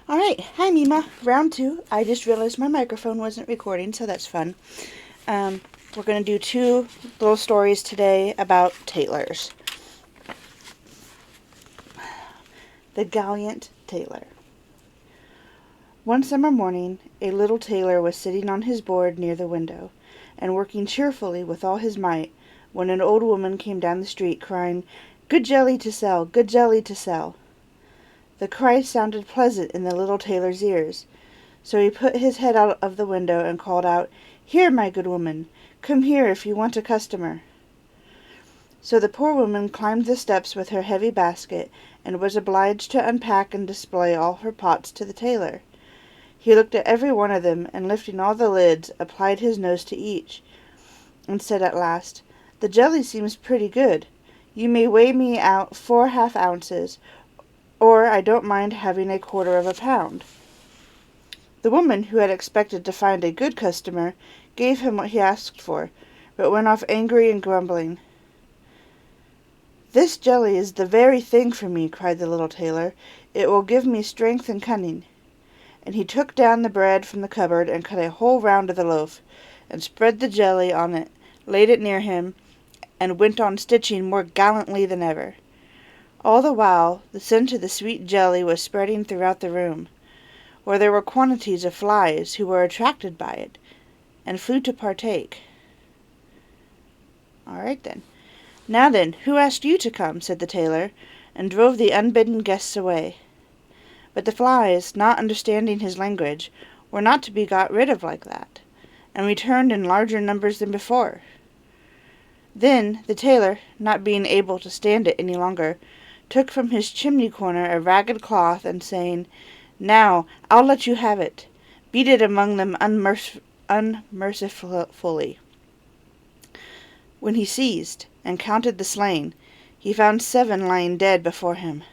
Alright, hi Mima. Round two. I just realized my microphone wasn't recording, so that's fun. We're going to do two little stories today about tailors. The Gallant Tailor. One summer morning, a little tailor was sitting on his board near the window, and working cheerfully with all his might, when an old woman came down the street crying, "Good jelly to sell, good jelly to sell." The cry sounded pleasant in the little tailor's ears, so he put his head out of the window and called out, "Here, my good woman, come here if you want a customer." So the poor woman climbed the steps with her heavy basket, and was obliged to unpack and display all her pots to the tailor. He looked at every one of them, and lifting all the lids, applied his nose to each, and said at last, "The jelly seems pretty good. You may weigh me out 4 half-ounces, or I don't mind having 1/4 pound." The woman, who had expected to find a good customer, gave him what he asked for, but went off angry and grumbling. "This jelly is the very thing for me," cried the little tailor. "It will give me strength and cunning." And he took down the bread from the cupboard and cut a whole round of the loaf, and spread the jelly on it, laid it near him, and went on stitching more gallantly than ever. All the while, the scent of the sweet jelly was spreading throughout the room, where there were quantities of flies who were attracted by it, and flew to partake. "All right, then. Now then, who asked you to come?" said the tailor, and drove the unbidden guests away. But the flies, not understanding his language, were not to be got rid of like that, and returned in larger numbers than before. Then the tailor, not being able to stand it any longer, took from his chimney corner a ragged cloth, and saying, "Now, I'll let you have it," beat it among them unmercifully. When he seized and counted the slain, he found 7 lying dead before him.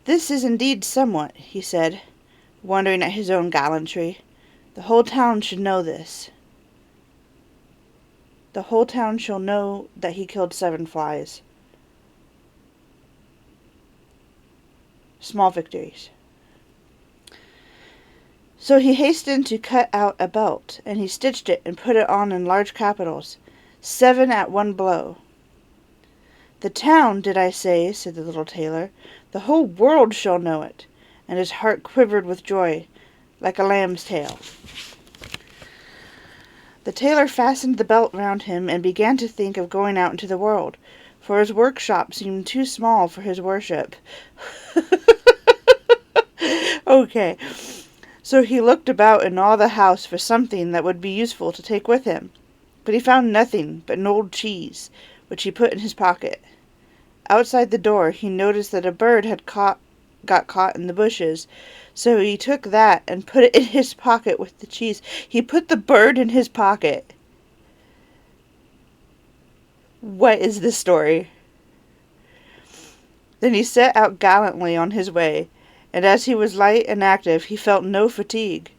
"This is indeed somewhat," he said, wondering at his own gallantry. "The whole town should know this. The whole town shall know that he killed 7 flies. Small victories." So he hastened to cut out a belt, and he stitched it and put it on in large capitals, "7 at one blow." "The town, did I say?" said the little tailor. "The whole world shall know it." And his heart quivered with joy, like a lamb's tail. The tailor fastened the belt round him, and began to think of going out into the world, for his workshop seemed too small for his worship. Okay, so he looked about in all the house for something that would be useful to take with him, but he found nothing but an old cheese, which he put in his pocket. Outside the door he noticed that a bird had got caught in the bushes, so he took that and put it in his pocket with the cheese. He put the bird in his pocket. What is this story? Then he set out gallantly on his way, and as he was light and active, he felt no fatigue.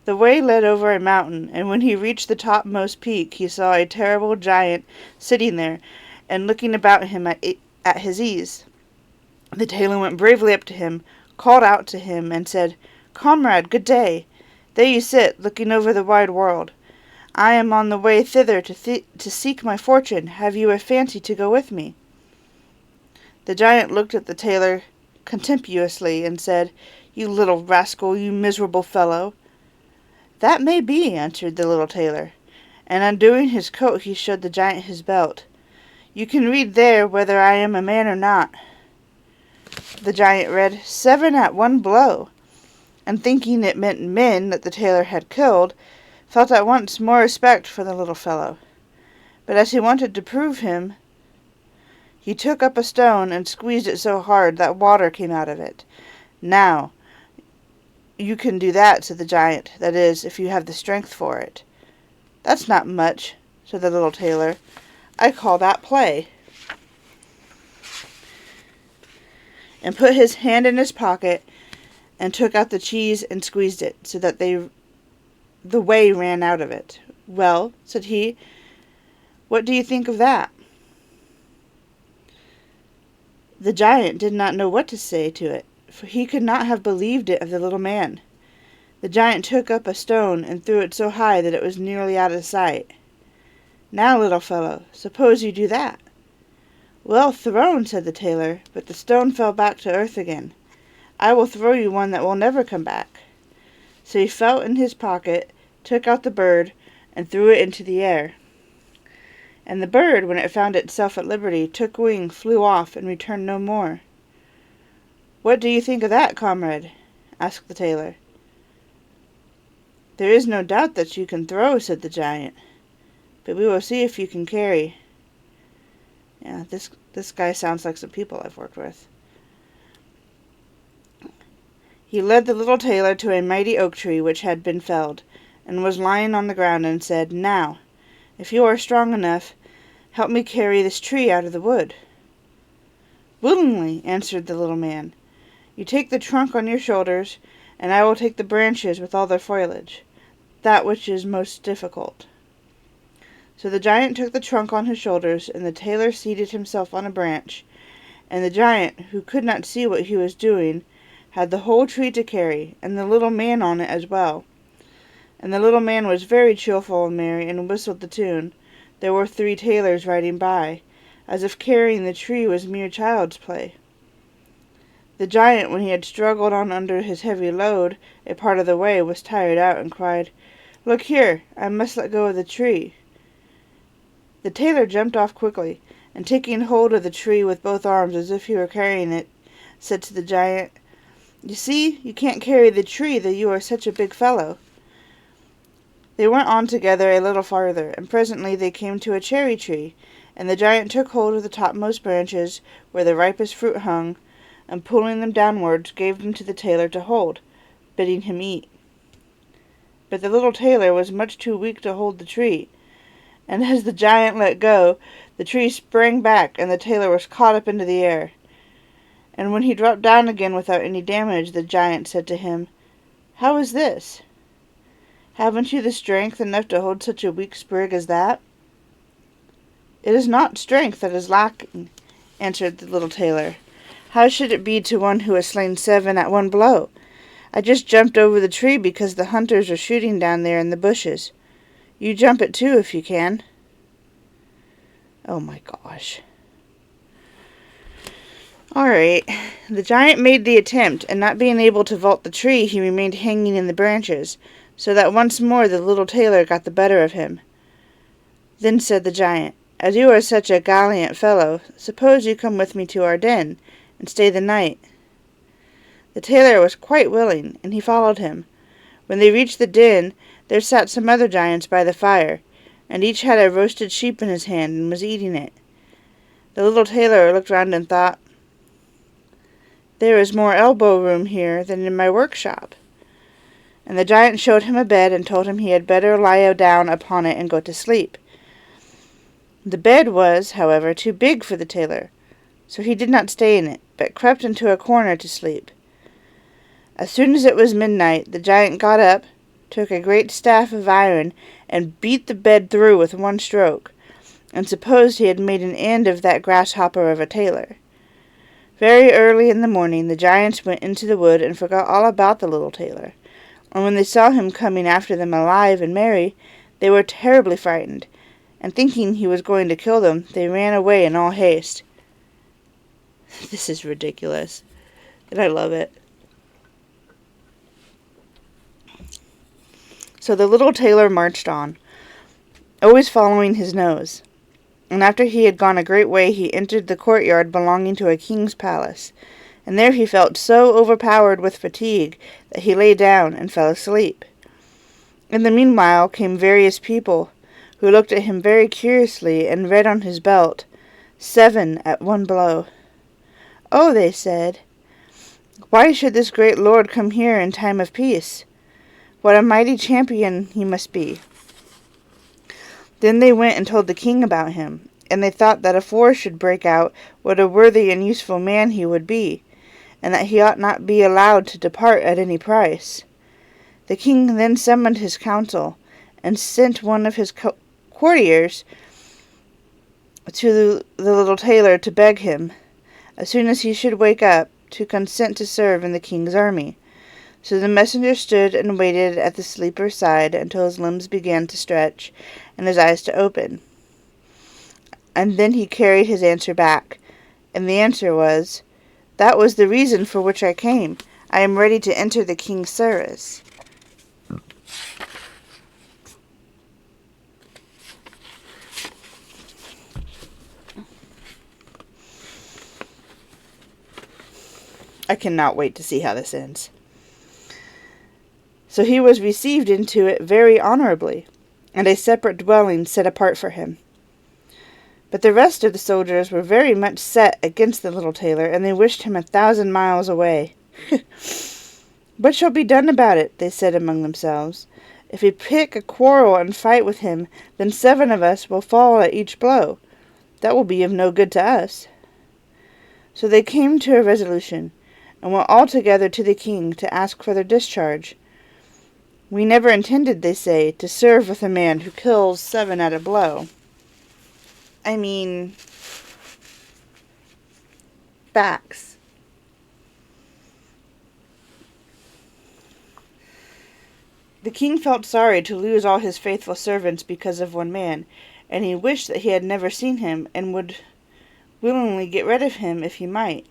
The way led over a mountain, and when he reached the topmost peak, he saw a terrible giant sitting there, and looking about him at his ease. The tailor went bravely up to him, called out to him, and said, "Comrade, good day. There you sit, looking over the wide world. I am on the way thither to seek my fortune. Have you a fancy to go with me?" The giant looked at the tailor contemptuously, and said, "You little rascal, you miserable fellow." "That may be," answered the little tailor, and undoing his coat he showed the giant his belt. "You can read there whether I am a man or not." The giant read, "7 at one blow," and thinking it meant men that the tailor had killed, felt at once more respect for the little fellow. But as he wanted to prove him, he took up a stone and squeezed it so hard that water came out of it. "Now, you can do that," said the giant, "that is, if you have the strength for it." "That's not much," said the little tailor. "I call that play," and put his hand in his pocket and took out the cheese and squeezed it, so that the whey ran out of it. "Well," said he, "what do you think of that?" The giant did not know what to say to it, for he could not have believed it of the little man. The giant took up a stone and threw it so high that it was nearly out of sight. "Now, little fellow, suppose you do that." "Well thrown," said the tailor, but the stone fell back to earth again. "I will throw you one that will never come back." So he felt in his pocket, took out the bird, and threw it into the air. And the bird, when it found itself at liberty, took wing, flew off, and returned no more. "What do you think of that, comrade?" asked the tailor. "There is no doubt that you can throw," said the giant, "but we will see if you can carry." Yeah, this guy sounds like some people I've worked with. He led the little tailor to a mighty oak tree which had been felled, and was lying on the ground, and said, "Now, if you are strong enough, help me carry this tree out of the wood." "Willingly," answered the little man. "You take the trunk on your shoulders, and I will take the branches with all their foliage, that which is most difficult." So the giant took the trunk on his shoulders, and the tailor seated himself on a branch, and the giant, who could not see what he was doing, had the whole tree to carry, and the little man on it as well. And the little man was very cheerful and merry, and whistled the tune, "There were 3 tailors riding by," as if carrying the tree was mere child's play. The giant, when he had struggled on under his heavy load a part of the way, was tired out, and cried, "Look here, I must let go of the tree." The tailor jumped off quickly, and taking hold of the tree with both arms as if he were carrying it, said to the giant, "You see, you can't carry the tree, though you are such a big fellow." They went on together a little farther, and presently they came to a cherry tree, and the giant took hold of the topmost branches, where the ripest fruit hung, and pulling them downwards, gave them to the tailor to hold, bidding him eat. But the little tailor was much too weak to hold the tree, and as the giant let go, the tree sprang back, and the tailor was caught up into the air. And when he dropped down again without any damage, the giant said to him, "How is this? Haven't you the strength enough to hold such a weak sprig as that?" "It is not strength that is lacking," answered the little tailor. "How should it be to one who has slain 7 at one blow? I just jumped over the tree because the hunters are shooting down there in the bushes. You jump it too if you can." Oh my gosh. Alright, the giant made the attempt, and not being able to vault the tree, he remained hanging in the branches, so that once more the little tailor got the better of him. Then said the giant, "As you are such a gallant fellow, suppose you come with me to our den, and stay the night." The tailor was quite willing, and he followed him. When they reached the den, there sat some other giants by the fire, and each had a roasted sheep in his hand, and was eating it. The little tailor looked round and thought, "There is more elbow room here than in my workshop." And the giant showed him a bed, and told him he had better lie down upon it and go to sleep. The bed was, however, too big for the tailor, so he did not stay in it, but crept into a corner to sleep. As soon as it was midnight, the giant got up, took a great staff of iron, and beat the bed through with one stroke, and supposed he had made an end of that grasshopper of a tailor. Very early in the morning the giants went into the wood and forgot all about the little tailor, and when they saw him coming after them alive and merry, they were terribly frightened, and thinking he was going to kill them, they ran away in all haste. This is ridiculous, and I love it. So the little tailor marched on, always following his nose, and after he had gone a great way he entered the courtyard belonging to a king's palace, and there he felt so overpowered with fatigue that he lay down and fell asleep. In the meanwhile came various people, who looked at him very curiously, and read on his belt, 7 at one blow. "Oh," they said, "why should this great lord come here in time of peace? What a mighty champion he must be." Then they went and told the king about him, and they thought that if war should break out, what a worthy and useful man he would be, and that he ought not be allowed to depart at any price. The king then summoned his council, and sent one of his courtiers to the little tailor to beg him, as soon as he should wake up, to consent to serve in the king's army. So the messenger stood and waited at the sleeper's side until his limbs began to stretch and his eyes to open. And then he carried his answer back. And the answer was, "That was the reason for which I came. I am ready to enter the king's service." I cannot wait to see how this ends. So he was received into it very honorably, and a separate dwelling set apart for him. But the rest of the soldiers were very much set against the little tailor, and they wished him 1,000 miles away. "What shall be done about it?" they said among themselves. "If we pick a quarrel and fight with him, then 7 of us will fall at each blow. That will be of no good to us." So they came to a resolution, and went all together to the king to ask for their discharge. "We never intended," they say, "to serve with a man who kills 7 at a blow." I mean, facts. The king felt sorry to lose all his faithful servants because of one man, and he wished that he had never seen him, and would willingly get rid of him if he might.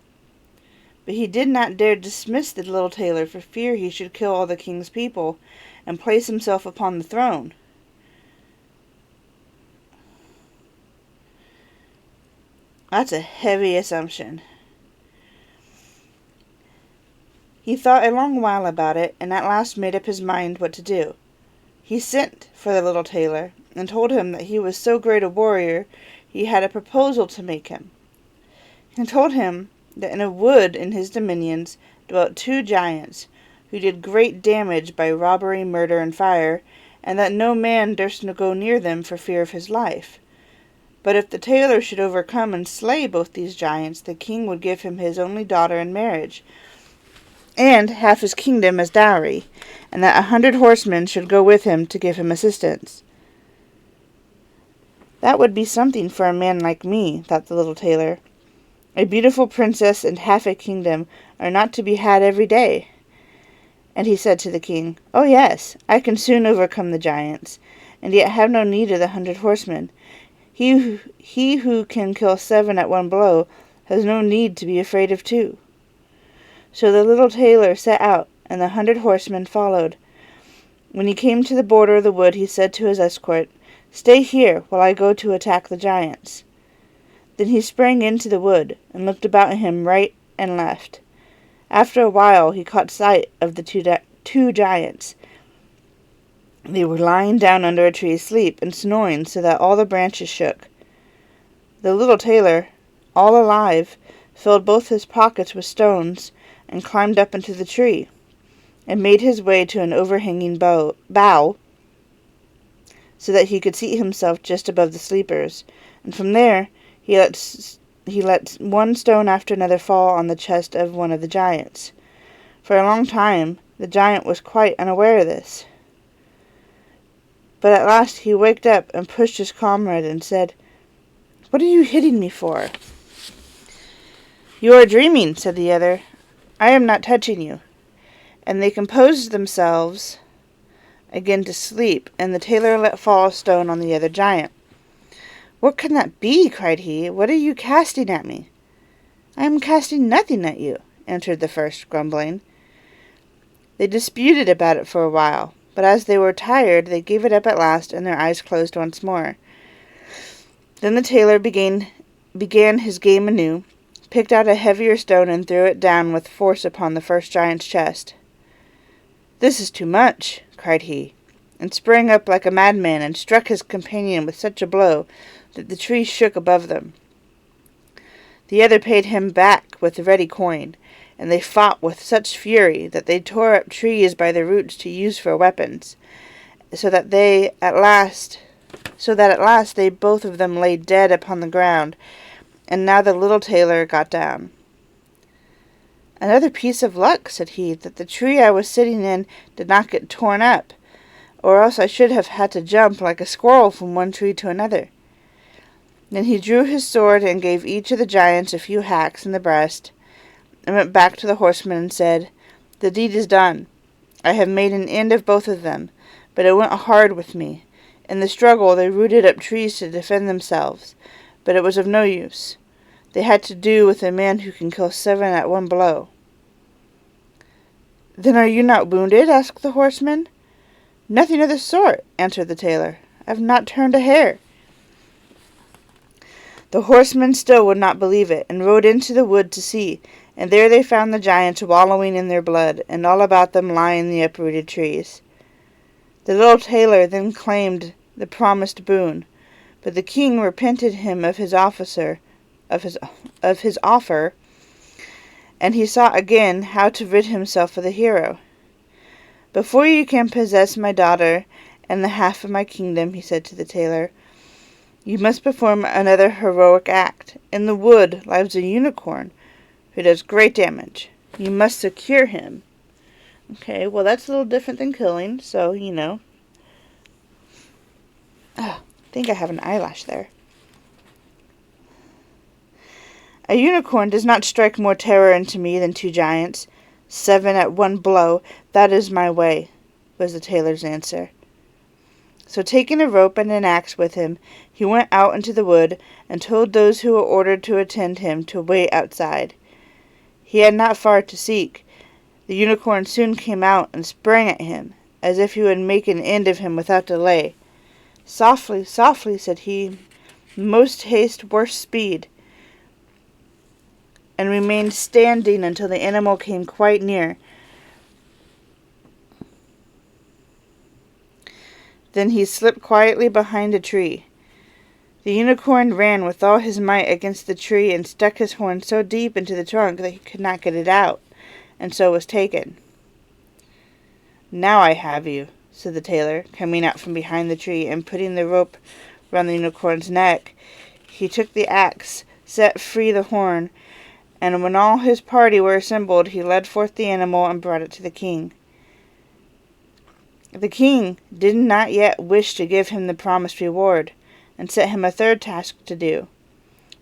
But he did not dare dismiss the little tailor for fear he should kill all the king's people and place himself upon the throne. That's a heavy assumption. He thought a long while about it, and at last made up his mind what to do. He sent for the little tailor, and told him that he was so great a warrior he had a proposal to make him. He told him that in a wood in his dominions dwelt 2 giants, who did great damage by robbery, murder, and fire, and that no man durst go near them for fear of his life. But if the tailor should overcome and slay both these giants, the king would give him his only daughter in marriage, and half his kingdom as dowry, and that 100 horsemen should go with him to give him assistance. That would be something for a man like me, thought the little tailor. A beautiful princess and half a kingdom are not to be had every day. And he said to the king, "Oh yes, I can soon overcome the giants, and yet have no need of the 100 horsemen. He who can kill 7 at one blow has no need to be afraid of 2. So the little tailor set out, and the 100 horsemen followed. When he came to the border of the wood, he said to his escort, "Stay here while I go to attack the giants." Then he sprang into the wood, and looked about him right and left. After a while he caught sight of the two giants. They were lying down under a tree asleep, and snoring so that all the branches shook. The little tailor, all alive, filled both his pockets with stones, and climbed up into the tree, and made his way to an overhanging bough, so that he could seat himself just above the sleepers, and from there he let one stone after another fall on the chest of one of the giants. For a long time the giant was quite unaware of this. But at last he waked up and pushed his comrade and said, "What are you hitting me for?" "You are dreaming," said the other. "I am not touching you." And they composed themselves again to sleep, and the tailor let fall a stone on the other giant. "What can that be?" cried he. "What are you casting at me?" "I am casting nothing at you," answered the first, grumbling. They disputed about it for a while, but as they were tired, they gave it up at last, and their eyes closed once more. Then the tailor began his game anew, picked out a heavier stone, and threw it down with force upon the first giant's chest. "This is too much," cried he, and sprang up like a madman, and struck his companion with such a blow that the tree shook above them. The other paid him back with ready coin, and they fought with such fury that they tore up trees by the roots to use for weapons, so that at last they both of them lay dead upon the ground, and now the little tailor got down. "Another piece of luck," said he, "that the tree I was sitting in did not get torn up, or else I should have had to jump like a squirrel from one tree to another." Then he drew his sword and gave each of the giants a few hacks in the breast, and went back to the horsemen and said, "The deed is done. I have made an end of both of them, but it went hard with me. In the struggle they rooted up trees to defend themselves, but it was of no use. They had to do with a man who can kill 7 at one blow." "Then are you not wounded?" asked the horseman. "Nothing of the sort," answered the tailor. "I have not turned a hair." The horsemen still would not believe it, and rode into the wood to see, and there they found the giants wallowing in their blood, and all about them lying the uprooted trees. The little tailor then claimed the promised boon, but the king repented him of his offer, and he sought again how to rid himself of the hero. "Before you can possess my daughter and the half of my kingdom," he said to the tailor, "you must perform another heroic act. In the wood lies a unicorn who does great damage. You must secure him." Okay, well that's a little different than killing, so, I think I have an eyelash there. "A unicorn does not strike more terror into me than 2 giants. 7 at one blow, that is my way," was the tailor's answer. So taking a rope and an axe with him, he went out into the wood, and told those who were ordered to attend him to wait outside. He had not far to seek. The unicorn soon came out and sprang at him, as if he would make an end of him without delay. "Softly, softly," said he, "most haste, worse speed," and remained standing until the animal came quite near. Then he slipped quietly behind a tree. The unicorn ran with all his might against the tree and stuck his horn so deep into the trunk that he could not get it out, and so was taken. "Now I have you," said the tailor, coming out from behind the tree, and putting the rope round the unicorn's neck. He took the axe, set free the horn, and when all his party were assembled, he led forth the animal and brought it to the king. The king did not yet wish to give him the promised reward, and set him a third task to do.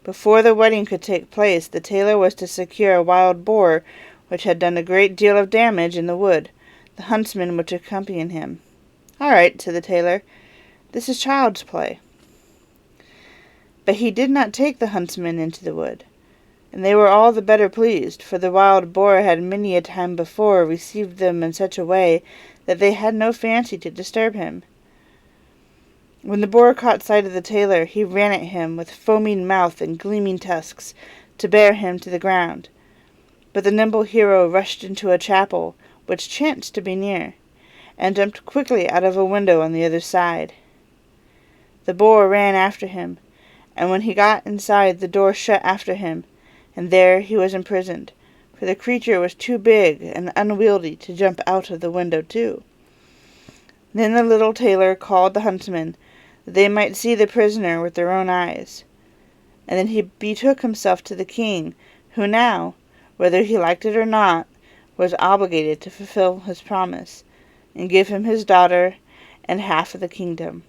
Before the wedding could take place, the tailor was to secure a wild boar which had done a great deal of damage in the wood. The huntsman would accompany him. "All right," said the tailor, "this is child's play." But he did not take the huntsman into the wood, and they were all the better pleased, for the wild boar had many a time before received them in such a way that they had no fancy to disturb him. When the boar caught sight of the tailor, he ran at him with foaming mouth and gleaming tusks, to bear him to the ground. But the nimble hero rushed into a chapel, which chanced to be near, and jumped quickly out of a window on the other side. The boar ran after him, and when he got inside, the door shut after him, and there he was imprisoned, for the creature was too big and unwieldy to jump out of the window too. Then the little tailor called the huntsmen, that they might see the prisoner with their own eyes. And then he betook himself to the king, who now, whether he liked it or not, was obligated to fulfill his promise, and give him his daughter and half of the kingdom.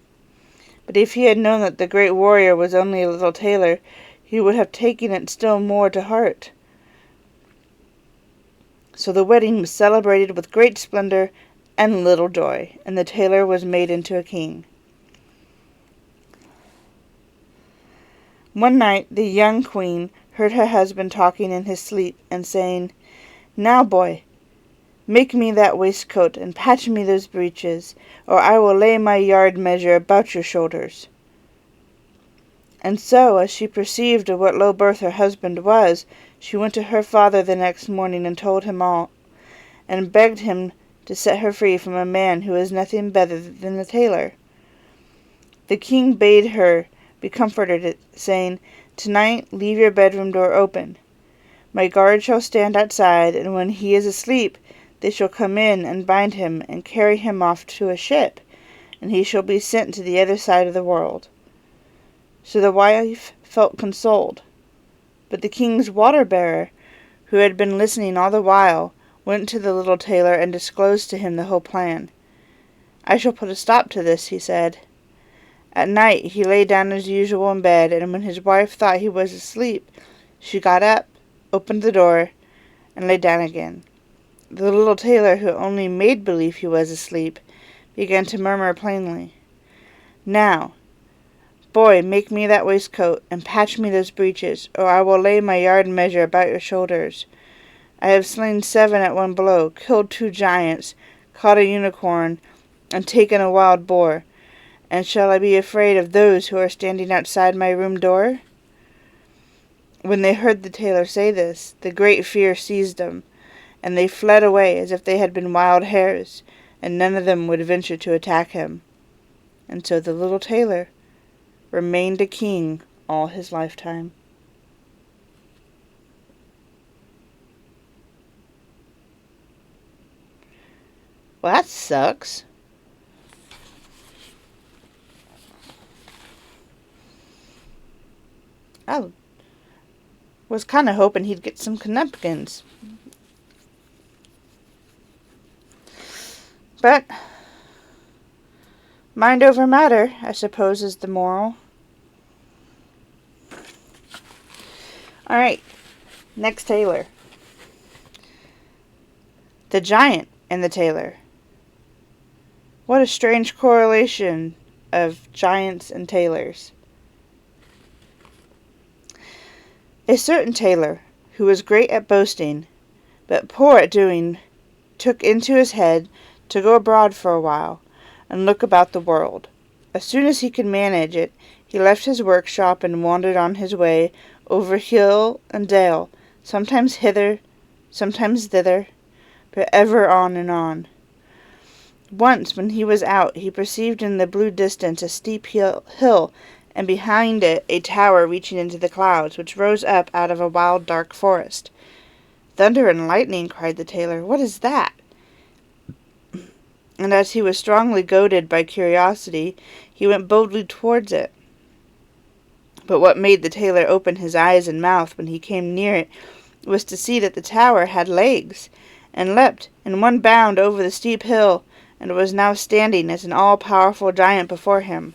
But if he had known that the great warrior was only a little tailor, he would have taken it still more to heart. So the wedding was celebrated with great splendor and little joy, and the tailor was made into a king. One night the young queen heard her husband talking in his sleep, and saying, "Now, boy, make me that waistcoat, and patch me those breeches, or I will lay my yard measure about your shoulders." And so, as she perceived of what low birth her husband was, she went to her father the next morning and told him all, and begged him to set her free from a man who was nothing better than a tailor. The king bade her be comforted, saying, "Tonight leave your bedroom door open. My guard shall stand outside, and when he is asleep, they shall come in and bind him and carry him off to a ship, and he shall be sent to the other side of the world." So the wife felt consoled. But the king's water-bearer, who had been listening all the while, went to the little tailor and disclosed to him the whole plan. "I shall put a stop to this," he said. At night he lay down as usual in bed, and when his wife thought he was asleep, she got up, opened the door, and lay down again. The little tailor, who only made believe he was asleep, began to murmur plainly, "Now, boy, make me that waistcoat, and patch me those breeches, or I will lay my yard measure about your shoulders. I have slain 7 at one blow, killed 2 giants, caught a unicorn, and taken a wild boar, and shall I be afraid of those who are standing outside my room door?" When they heard the tailor say this, the great fear seized them, and they fled away as if they had been wild hares, and none of them would venture to attack him. And so the little tailor remained a king all his lifetime. Well, that sucks. I was kind of hoping he'd get some knuckins. But mind over matter, I suppose, is the moral. Alright, next tailor. The giant and the tailor. What a strange correlation of giants and tailors. A certain tailor, who was great at boasting, but poor at doing, took into his head to go abroad for a while, and look about the world. As soon as he could manage it, he left his workshop and wandered on his way over hill and dale, sometimes hither, sometimes thither, but ever on and on. Once, when he was out, he perceived in the blue distance a steep hill, and behind it a tower reaching into the clouds, which rose up out of a wild, dark forest. "Thunder and lightning!" cried the tailor. "What is that?" And as he was strongly goaded by curiosity, he went boldly towards it. But what made the tailor open his eyes and mouth when he came near it was to see that the tower had legs, and leapt in one bound over the steep hill, and was now standing as an all-powerful giant before him.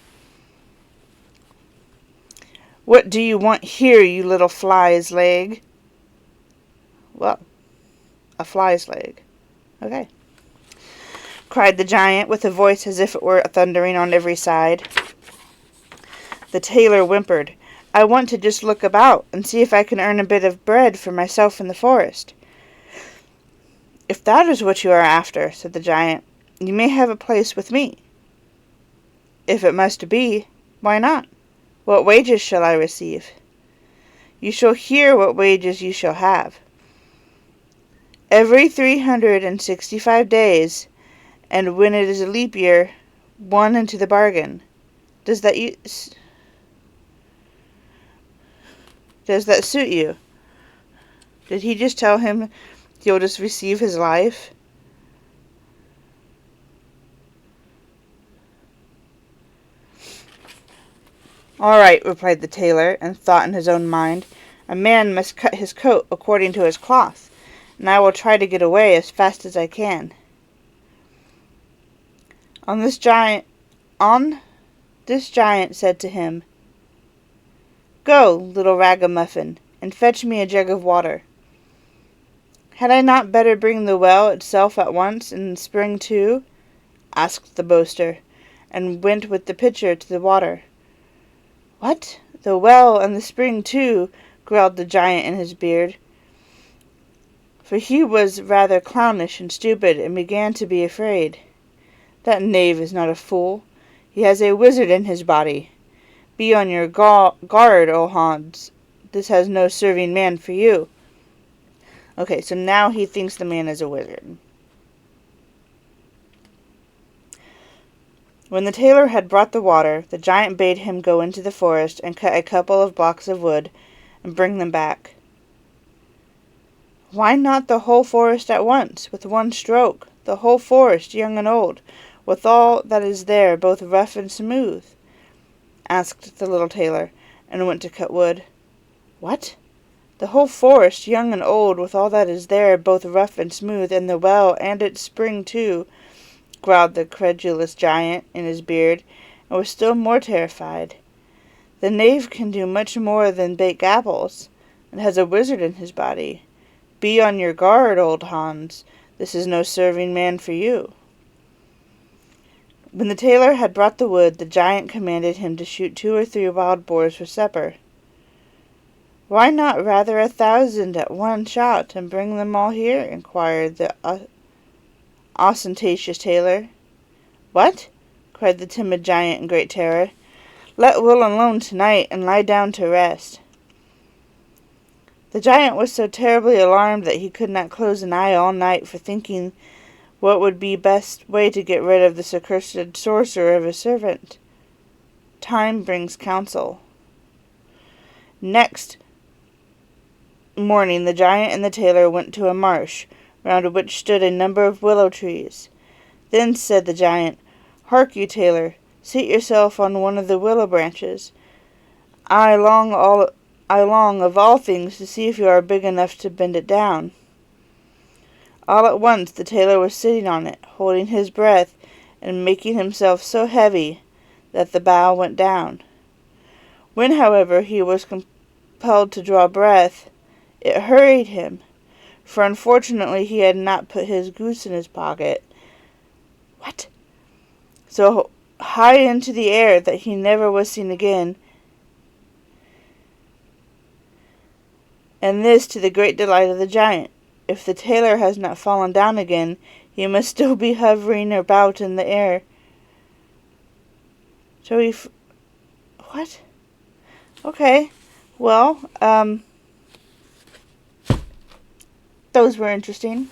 "What do you want here, you little fly's leg?" Well, a fly's leg. Okay. Cried the giant, with a voice as if it were thundering on every side. The tailor whimpered, "I want to just look about, and see if I can earn a bit of bread for myself in the forest." "If that is what you are after," said the giant, "you may have a place with me." "If it must be, why not? What wages shall I receive?" "You shall hear what wages you shall have. Every 365 days, and when it is a leap year, 1 into the bargain. Does that suit you?" Did he just tell him he'll just receive his life? "All right," replied the tailor, and thought in his own mind, "A man must cut his coat according to his cloth, and I will try to get away as fast as I can." This giant said to him, "Go, little ragamuffin, and fetch me a jug of water." "Had I not better bring the well itself at once, and the spring too?" asked the boaster, and went with the pitcher to the water. "What? The well and the spring too?" growled the giant in his beard, for he was rather clownish and stupid, and began to be afraid. "That knave is not a fool. He has a wizard in his body. Be on your guard, O Hans. This has no serving man for you." Okay, so now he thinks the man is a wizard. When the tailor had brought the water, the giant bade him go into the forest and cut a couple of blocks of wood and bring them back. "Why not the whole forest at once, with one stroke? The whole forest, young and old, with all that is there, both rough and smooth?" asked the little tailor, and went to cut wood. "What? The whole forest, young and old, with all that is there, both rough and smooth, and the well and its spring too?" growled the credulous giant in his beard, and was still more terrified. "The knave can do much more than bake apples, and has a wizard in his body. Be on your guard, old Hans. This is no serving man for you." When the tailor had brought the wood, the giant commanded him to shoot 2 or 3 wild boars for supper. "Why not rather 1,000 at one shot, and bring them all here?" inquired the ostentatious tailor. "What?" cried the timid giant in great terror. "Let Will alone tonight, and lie down to rest." The giant was so terribly alarmed that he could not close an eye all night for thinking what would be best way to get rid of this accursed sorcerer of a servant. Time brings counsel. Next morning the giant and the tailor went to a marsh, round which stood a number of willow trees. Then said the giant, "Hark you, tailor, seat yourself on one of the willow branches. I long of all things to see if you are big enough to bend it down." All at once the tailor was sitting on it, holding his breath, and making himself so heavy that the bough went down. When, however, he was compelled to draw breath, it hurried him, for unfortunately he had not put his goose in his pocket. What? So high into the air that he never was seen again, and this to the great delight of the giant. If the tailor has not fallen down again, he must still be hovering about in the air. So what? Okay, well, those were interesting.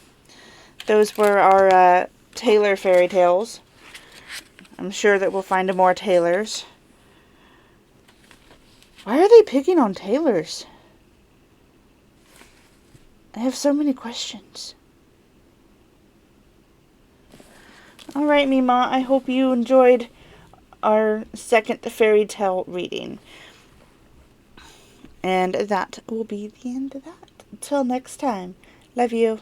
Those were our tailor fairy tales. I'm sure that we'll find more tailors. Why are they picking on tailors? I have so many questions. Alright, Mima, I hope you enjoyed our second fairy tale reading. And that will be the end of that. Until next time. Love you.